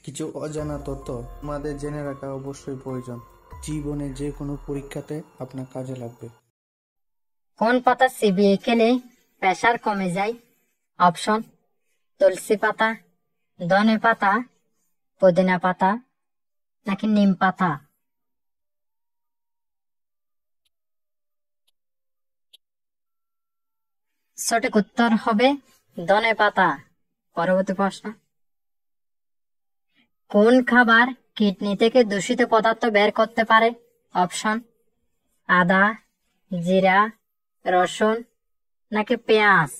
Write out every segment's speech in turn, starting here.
কিছু অজানা তথ্য আমাদের জেনে রাখা অবশ্যই প্রয়োজন। জীবনে যে কোনো পরীক্ষাতে আপনার কাজে লাগবে। কোন পাতা চিবিয়ে খেলে প্রেসার কমে যায়? অপশন: তুলসী পাতা, ধনে পাতা, পুদিনা পাতা, নাকি নিম পাতা? সঠিক উত্তর হবে ধনে পাতা। পরবর্তী প্রশ্ন: কোন খাবার কিডনি থেকে দূষিত পদার্থ বের করতে পারে? অপশন: আদা, জিরা, রসুন, নাকি পেঁয়াজ?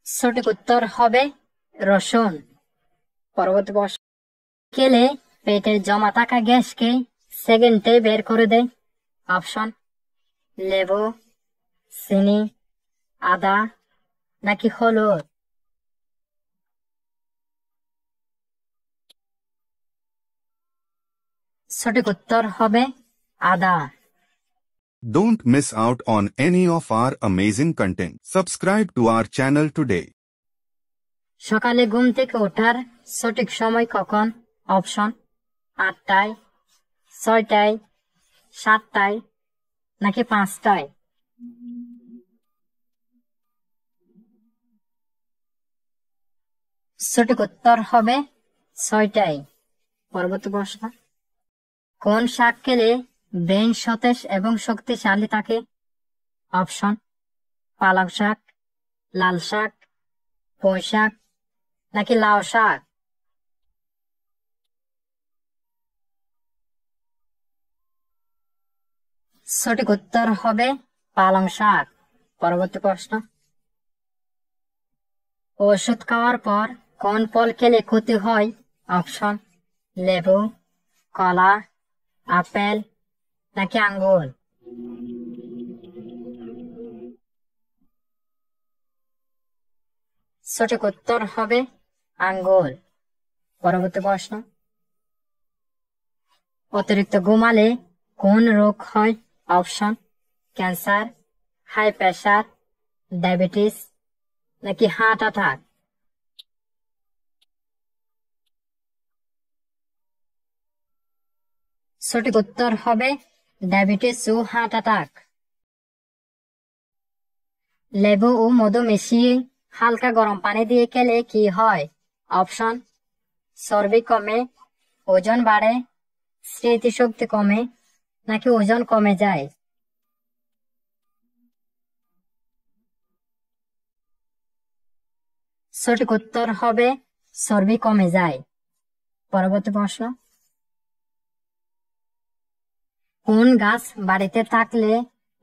সঠিক উত্তর হবে রসুন। পরবর্তী প্রশ্ন: খেলে পেটের জমা থাকা গ্যাসকে সেকেন্ডে বের করে দেয়? অপশন: লেবু, চিনি, আদা, নাকি হলুদ? সঠিক উত্তর হবে আদা। Don't miss out on any of our amazing content. Subscribe to our channel today. সকালে ঘুম থেকে ওঠার সঠিক সময় কখন? অপশন: 8টায়, 6টায়, 7টায়, নাকি 5টায়? সঠিক উত্তর হবে 6টায়। পরবর্তী প্রশ্ন: কোন শাক খেলে ব্রেন সতেজ এবং শক্তিশালী থাকে? অপশন: পালং শাক, লাল শাক, পুঁই শাক, নাকি লাউ শাক? সঠিক উত্তর হবে পালং শাক। পরবর্তী প্রশ্ন: ওষুধ খাওয়ার পর কোন ফল খেলে ক্ষতি হয়? অপশন: লেবু, কলা, আপেল, নাকি আঙ্গুর? সঠিক উত্তর হবে আঙ্গুর। পরবর্তী প্রশ্ন: অতিরিক্ত ঘুমালে কোন রোগ হয়? Option: cancer, high pressure, diabetes, নাকি হার্ট অ্যাটাক? সঠিক উত্তর হবে ডায়াবেটিস ও হার্ট অ্যাটাক। লেবু ও মধু মিশিয়ে হালকা গরম পানি দিয়ে খেলে কি হয়? অপশন: চর্বি কমে, ওজন বাড়ে, স্মৃতিশক্তি কমে, নাকি ওজন কমে যায়? সঠিক উত্তর হবে চর্বি কমে যায়। পরবর্তী প্রশ্ন: কোন গাছ বাড়িতে থাকলে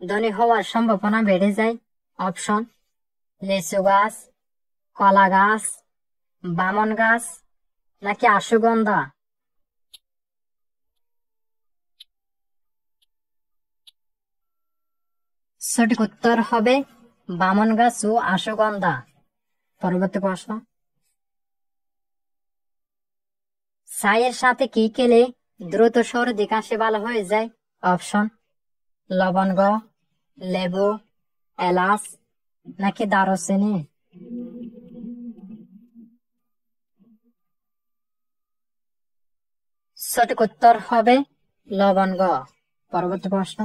ধনী হওয়ার সম্ভাবনা বেড়ে যায়? অপশন: লিচু গাছ, কলা গাছ, বামন গাছ, নাকি অশ্বগন্ধা? সঠিক উত্তর হবে বামন গাছ ও অশ্বগন্ধা। পরবর্তী প্রশ্ন: চায়ের সাথে কি খেলে দ্রুত সর্দি কাশি ভালো হয়ে যায়? অপশন: লবঙ্গ, লেবু, এলাচ, নাকি দারুচিনি? সঠিক উত্তর হবে লবঙ্গ। পরবর্তী প্রশ্ন: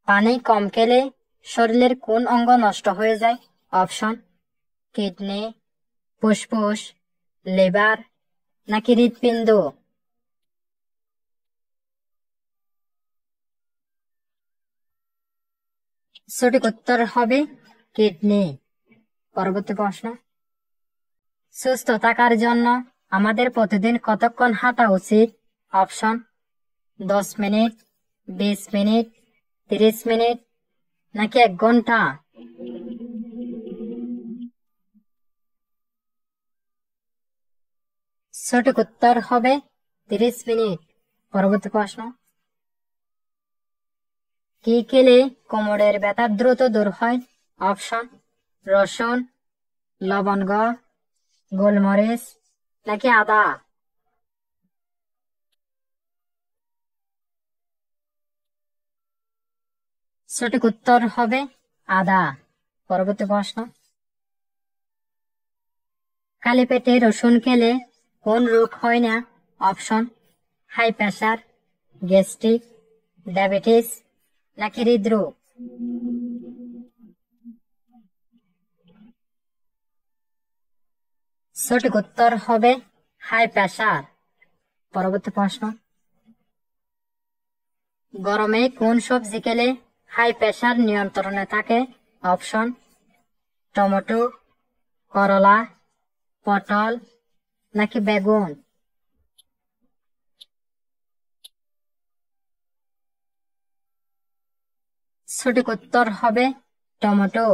পানি কম খেলে শরীরের কোন অঙ্গ নষ্ট হয়ে যায়? অপশন: কিডনি, ফুসফুস, লিভার, নাকি হৃৎপিণ্ড? সঠিক উত্তর হবে কিডনি। পরবর্তী প্রশ্ন: সুস্থ থাকার জন্য আমাদের প্রতিদিন কতক্ষণ হাঁটা উচিত? অপশন: 10 মিনিট, 20 মিনিট, 30 মিনিট, নাকি 1 ঘন্টা? সঠিক উত্তর হবে 30 মিনিট। পরবর্তী প্রশ্ন: কি খেলে কোমরের ব্যথা দ্রুত দূর হয়? অপশন: রসুন, লবঙ্গ, গোলমরিচ, নাকি আদা? সঠিক উত্তর হবে আদা। পরবর্তী প্রশ্ন, খালি পেটে রসুন খেলে কোন রোগ হয় না? Option, high pressure, gastric, diabetes নাকি হৃদরোগ? সঠিক উত্তর হবে হাই প্রেসার। পরবর্তী প্রশ্ন, গরমে কোন সবজি খেলে হাই প্রেসার নিয়ন্ত্রণে থাকে? অপশন, টমেটো, করলা, পটল নাকি বেগুন? সঠিক উত্তর হবে টমেটো।